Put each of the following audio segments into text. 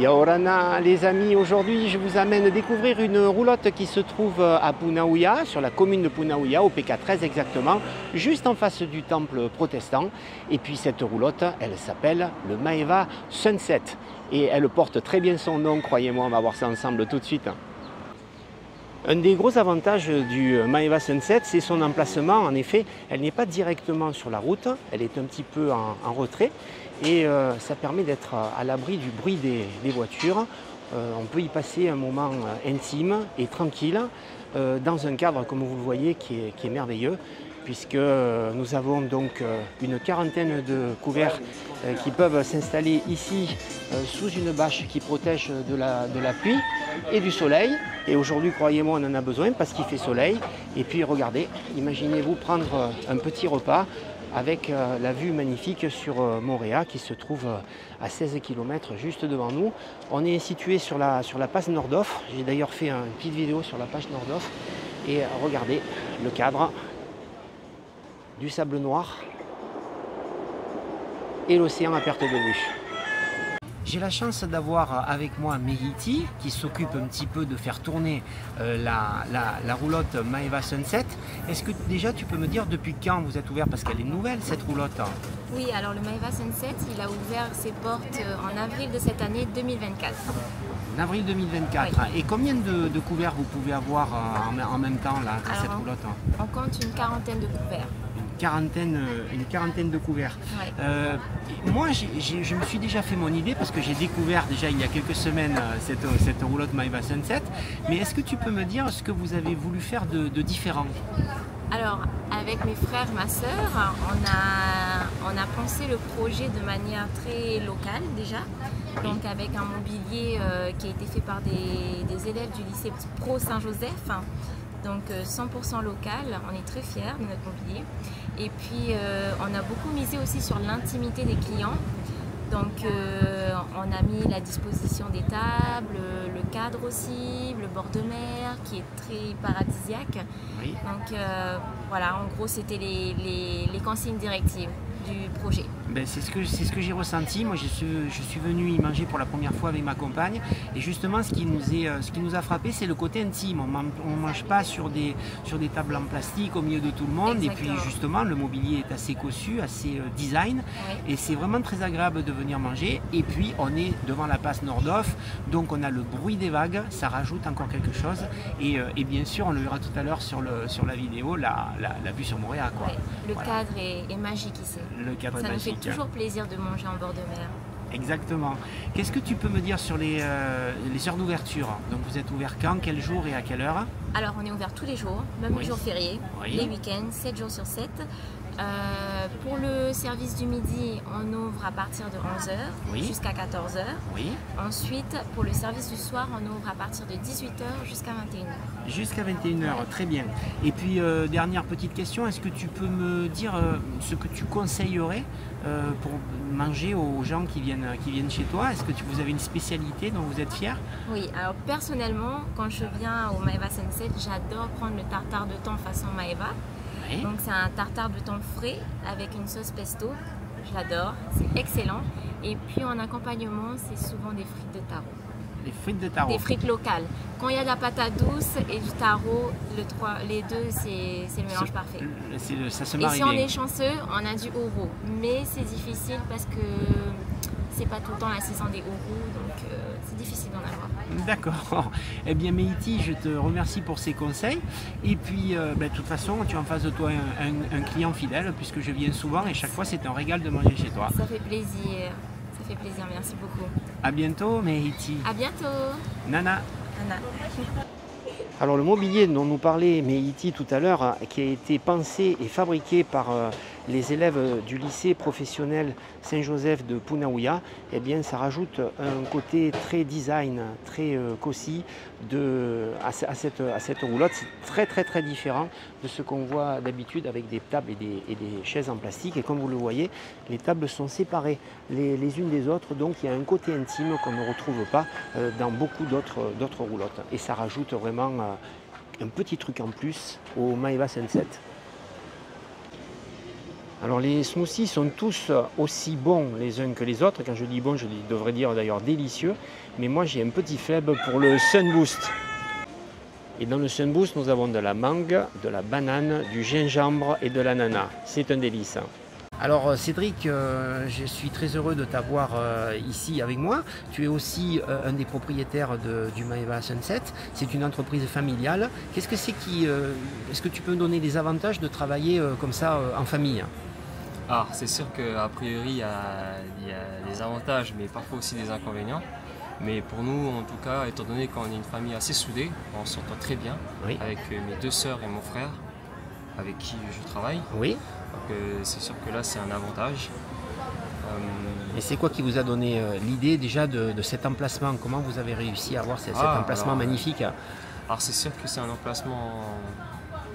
Yaorana les amis, aujourd'hui je vous amène découvrir une roulotte qui se trouve à Punaouia, sur la commune de Punaouia, au PK13 exactement, juste en face du temple protestant. Et puis cette roulotte, elle s'appelle le Maeva Sunset. Et elle porte très bien son nom, croyez-moi, on va voir ça ensemble tout de suite. Un des gros avantages du Maeva Sunset, c'est son emplacement. En effet, elle n'est pas directement sur la route, elle est un petit peu en retrait et ça permet d'être à l'abri du bruit des voitures. On peut y passer un moment intime et tranquille dans un cadre, comme vous le voyez, qui est merveilleux, puisque nous avons donc une quarantaine de couverts qui peuvent s'installer ici sous une bâche qui protège de la pluie et du soleil. Et aujourd'hui, croyez-moi, on en a besoin parce qu'il fait soleil. Et puis regardez, imaginez-vous prendre un petit repas avec la vue magnifique sur Moorea qui se trouve à 16 km juste devant nous. On est situé sur la passe Nordhoff. J'ai d'ailleurs fait une petite vidéo sur la page Nordhoff. Et regardez le cadre, du sable noir et l'océan à perte de vue. J'ai la chance d'avoir avec moi Mehiti qui s'occupe un petit peu de faire tourner la roulotte Maeva Sunset. Est-ce que déjà tu peux me dire depuis quand vous êtes ouvert, parce qu'elle est nouvelle cette roulotte? Oui, alors le Maeva Sunset, il a ouvert ses portes en avril de cette année 2024. En avril 2024. Oui. Et combien de couverts vous pouvez avoir en même temps là, dans cette roulotte? On compte une quarantaine de couverts. Une quarantaine de couverts. Ouais. Moi, je me suis déjà fait mon idée parce que j'ai découvert déjà il y a quelques semaines cette roulotte Maeva Sunset. Mais est-ce que tu peux me dire ce que vous avez voulu faire de différent? Alors, avec mes frères, ma sœur, on a pensé le projet de manière très locale déjà. Donc avec un mobilier qui a été fait par des élèves du lycée Pro Saint-Joseph. Donc 100% local, on est très fiers de notre mobilier. Et puis on a beaucoup misé aussi sur l'intimité des clients. Donc on a mis la disposition des tables, le cadre aussi, le bord de mer qui est très paradisiaque. Oui. Donc voilà, en gros c'était les consignes directives du projet. Ben, c'est ce que j'ai ressenti. Moi, je suis venu y manger pour la première fois avec ma compagne. Et justement, ce qui nous a frappé, c'est le côté intime. On ne mange pas sur des tables en plastique au milieu de tout le monde. Exactement. Et puis, justement, le mobilier est assez cossu, assez design. Oui. Et c'est vraiment très agréable de venir manger. Et puis, on est devant la passe Nordhoff. Donc, on a le bruit des vagues. Ça rajoute encore quelque chose. Et bien sûr, on le verra tout à l'heure sur la vidéo, la vue sur Moorea. Quoi. Ouais. Le cadre est magique ici. Le cadre est magique. Ça nous fait toujours plaisir de manger en bord de mer. Exactement. Qu'est-ce que tu peux me dire sur les heures d'ouverture? Donc vous êtes ouvert quand, quel jour et à quelle heure? Alors on est ouvert tous les jours, même les jours fériés, les week-ends, 7 jours sur 7. Pour le service du midi, on ouvre à partir de 11h jusqu'à 14h. Oui. Ensuite, pour le service du soir, on ouvre à partir de 18h jusqu'à 21h. Jusqu'à 21h, très bien. Et puis, dernière petite question, est-ce que tu peux me dire ce que tu conseillerais pour manger aux gens qui viennent chez toi? Est-ce que vous avez une spécialité dont vous êtes fier? Oui, alors personnellement, quand je viens au Maeva Sunset, j'adore prendre le tartare de thon façon Maeva. Oui. Donc c'est un tartare de thon frais avec une sauce pesto, je l'adore, c'est excellent. Et puis en accompagnement, c'est souvent des frites de taro. Des frites de taro? Des frites locales. Quand il y a de la patate douce et du taro, les deux, c'est le mélange parfait. Ça se marie bien. Et si on est chanceux, on a du oro. Mais c'est difficile parce que c'est pas tout le temps la saison des orous, donc c'est difficile d'en avoir. D'accord. Eh bien Mehiti, je te remercie pour ces conseils. Et puis, de toute façon, tu as en face de toi un client fidèle, puisque je viens souvent et chaque fois c'est un régal de manger chez toi. Ça fait plaisir. Ça fait plaisir, merci beaucoup. À bientôt Mehiti. À bientôt. Nana. Nana. Alors le mobilier dont nous parlait Mehiti tout à l'heure, qui a été pensé et fabriqué par les élèves du lycée professionnel Saint-Joseph de Punaouia, eh bien ça rajoute un côté très design, très cosy à cette roulotte. C'est très différent de ce qu'on voit d'habitude avec des tables et des chaises en plastique. Et comme vous le voyez, les tables sont séparées les unes des autres, donc il y a un côté intime qu'on ne retrouve pas dans beaucoup d'autres roulottes. Et ça rajoute vraiment un petit truc en plus au Maeva Sunset. Alors les smoothies sont tous aussi bons les uns que les autres. Quand je dis bon, je devrais dire d'ailleurs délicieux. Mais moi j'ai un petit faible pour le Sunboost. Et dans le Sunboost, nous avons de la mangue, de la banane, du gingembre et de l'ananas. C'est un délice. Alors Cédric, je suis très heureux de t'avoir ici avec moi. Tu es aussi un des propriétaires du Maeva Sunset. C'est une entreprise familiale. Qu'est-ce que c'est qui... Est-ce que tu peux me donner des avantages de travailler comme ça en famille? Alors c'est sûr qu'a priori il y a des avantages mais parfois aussi des inconvénients. Mais pour nous en tout cas, étant donné qu'on est une famille assez soudée, on s'entend très bien avec mes 2 sœurs et mon frère avec qui je travaille. Oui. Donc c'est sûr que là c'est un avantage. Et c'est quoi qui vous a donné l'idée déjà de cet emplacement? Comment vous avez réussi à avoir cet emplacement magnifique? Alors c'est sûr que c'est un emplacement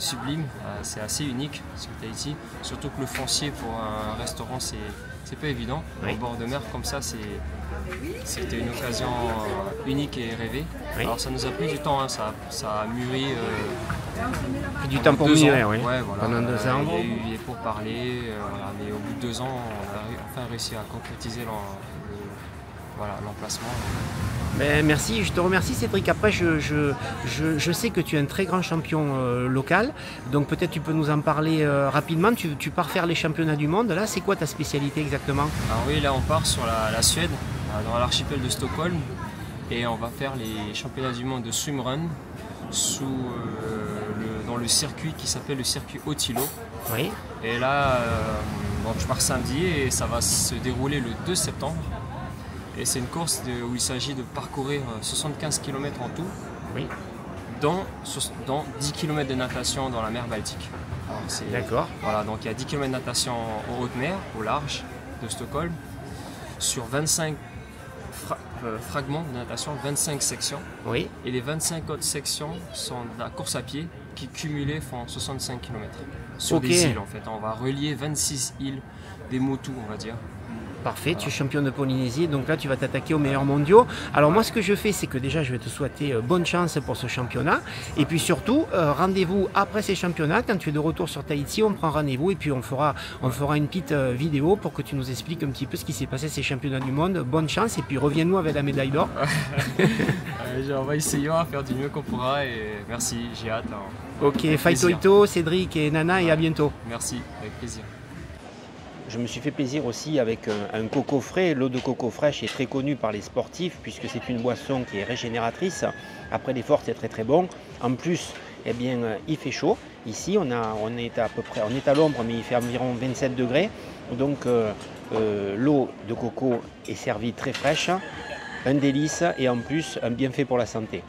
sublime, c'est assez unique sur Tahiti, surtout que le foncier pour un restaurant c'est pas évident. Au bord de mer comme ça c'était une occasion unique et rêvée. Alors ça nous a pris du temps, hein, ça a mûri du temps pour mûrir, oui. Ouais, voilà. Pendant 2 ans. Il y a eu des pourparlers, voilà, mais au bout de 2 ans on a enfin réussi à concrétiser l'emplacement. Merci, je te remercie Cédric. Après, je sais que tu es un très grand champion local, donc peut-être tu peux nous en parler rapidement. Tu pars faire les championnats du monde, là c'est quoi ta spécialité exactement? Alors oui, là on part sur la Suède, dans l'archipel de Stockholm, et on va faire les championnats du monde de swimrun dans le circuit qui s'appelle le circuit Otilo. Oui. Et là, donc je pars samedi et ça va se dérouler le 2 septembre. Et c'est une course où il s'agit de parcourir 75 km en tout, dont 10 km de natation dans la mer Baltique. D'accord. Voilà, donc il y a 10 km de natation en haute mer, au large de Stockholm, sur 25 fragments de natation, 25 sections. Oui. Et les 25 autres sections sont de la course à pied qui cumulées font 65 km. Sur des îles en fait. On va relier 26 îles, des motus on va dire. Parfait, tu es champion de Polynésie, donc là tu vas t'attaquer aux meilleurs mondiaux. Alors moi ce que je fais, c'est que déjà je vais te souhaiter bonne chance pour ce championnat. Et puis surtout, rendez-vous après ces championnats, quand tu es de retour sur Tahiti, on prend rendez-vous et puis on fera une petite vidéo pour que tu nous expliques un petit peu ce qui s'est passé ces championnats du monde. Bonne chance et puis reviens-nous avec la médaille d'or. On va essayer à faire du mieux qu'on pourra et merci, j'ai hâte. Ok, Faitoito, Cédric et Nana et à bientôt. Merci, avec plaisir. Je me suis fait plaisir aussi avec un coco frais. L'eau de coco fraîche est très connue par les sportifs puisque c'est une boisson qui est régénératrice. Après l'effort, c'est très très bon. En plus, eh bien, il fait chaud. Ici, on est à l'ombre, mais il fait environ 27 degrés. Donc l'eau de coco est servie très fraîche, un délice et en plus un bienfait pour la santé.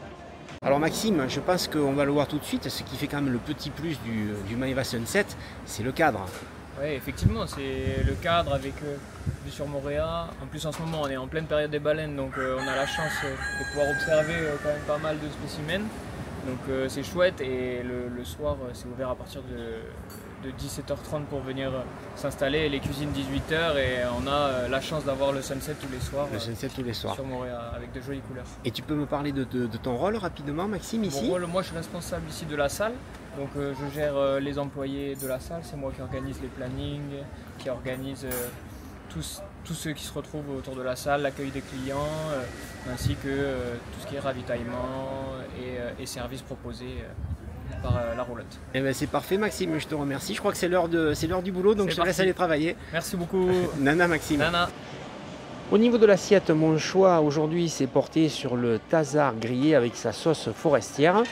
Alors Maxime, je pense qu'on va le voir tout de suite. Ce qui fait quand même le petit plus du Maeva Sunset, c'est le cadre. Oui, effectivement, c'est le cadre avec vue sur Moorea. En plus, en ce moment, on est en pleine période des baleines, donc on a la chance de pouvoir observer quand même pas mal de spécimens. Donc c'est chouette et le soir, c'est ouvert à partir de 17h30 pour venir s'installer. Les cuisines 18h et on a la chance d'avoir le sunset tous les soirs. Le sunset tous les soirs. Sur Moorea avec de jolies couleurs. Et tu peux me parler de ton rôle rapidement, Maxime, ici? Mon rôle, moi, je suis responsable ici de la salle. Donc je gère les employés de la salle, c'est moi qui organise les plannings, qui organise tous ceux qui se retrouvent autour de la salle, l'accueil des clients, ainsi que tout ce qui est ravitaillement et services proposés par la roulotte. Eh ben c'est parfait Maxime, je te remercie. Je crois que c'est l'heure du boulot, donc je te laisse aller travailler. Merci beaucoup. Nana Maxime. Nana. Au niveau de l'assiette, mon choix aujourd'hui s'est porté sur le thazar grillé avec sa sauce forestière,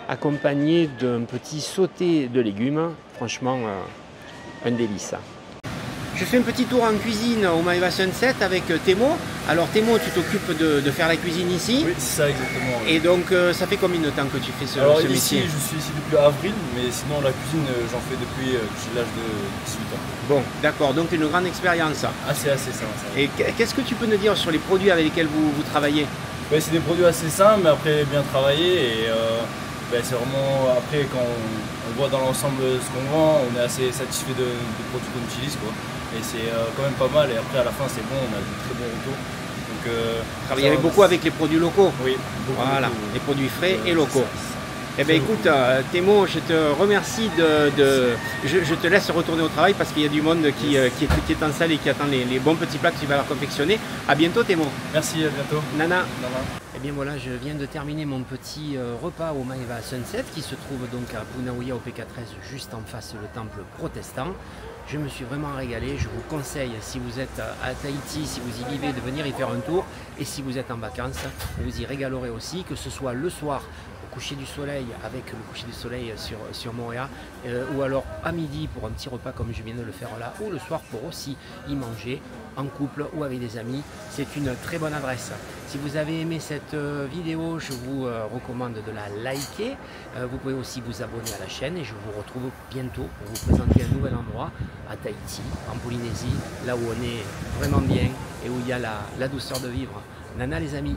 accompagné d'un petit sauté de légumes. Franchement, un délice. Je fais un petit tour en cuisine au Maeva Sunset avec Thémo. Alors Thémo, tu t'occupes de faire la cuisine ici? Oui, c'est ça exactement. Oui. Et donc ça fait combien de temps que tu fais ce métier? Je suis ici depuis avril, mais sinon la cuisine j'en fais depuis l'âge de 18 ans. Bon, d'accord, donc une grande expérience. C'est assez ça. Et qu'est-ce que tu peux nous dire sur les produits avec lesquels vous travaillez? C'est des produits assez simples, mais après bien travaillés. Et c'est vraiment, après quand on voit dans l'ensemble ce qu'on vend, on est assez satisfait des produits qu'on utilise, quoi. Et c'est quand même pas mal, et après à la fin c'est bon, on a de très bons retours. Donc, travaillez beaucoup avec les produits locaux? Oui, beaucoup. Voilà, les produits frais et locaux. Eh bien écoute, Thémo, je te remercie je te laisse retourner au travail parce qu'il y a du monde qui est en salle et qui attend les bons petits plats que tu vas leur confectionner. À bientôt Thémo. Merci, à bientôt. Nana. Eh bien voilà, je viens de terminer mon petit repas au Maeva Sunset qui se trouve donc à Punaouia au PK13 juste en face le temple protestant. Je me suis vraiment régalé, je vous conseille si vous êtes à Tahiti, si vous y vivez, de venir y faire un tour. Et si vous êtes en vacances, vous y régalerez aussi, que ce soit le soir au coucher du soleil avec le coucher du soleil sur Moorea, ou alors à midi pour un petit repas comme je viens de le faire là, ou le soir pour aussi y manger en couple ou avec des amis. C'est une très bonne adresse. Si vous avez aimé cette vidéo, je vous recommande de la liker. Vous pouvez aussi vous abonner à la chaîne et je vous retrouve bientôt pour vous présenter un nouvel endroit à Tahiti, en Polynésie, là où on est vraiment bien et où il y a la douceur de vivre. Nana les amis.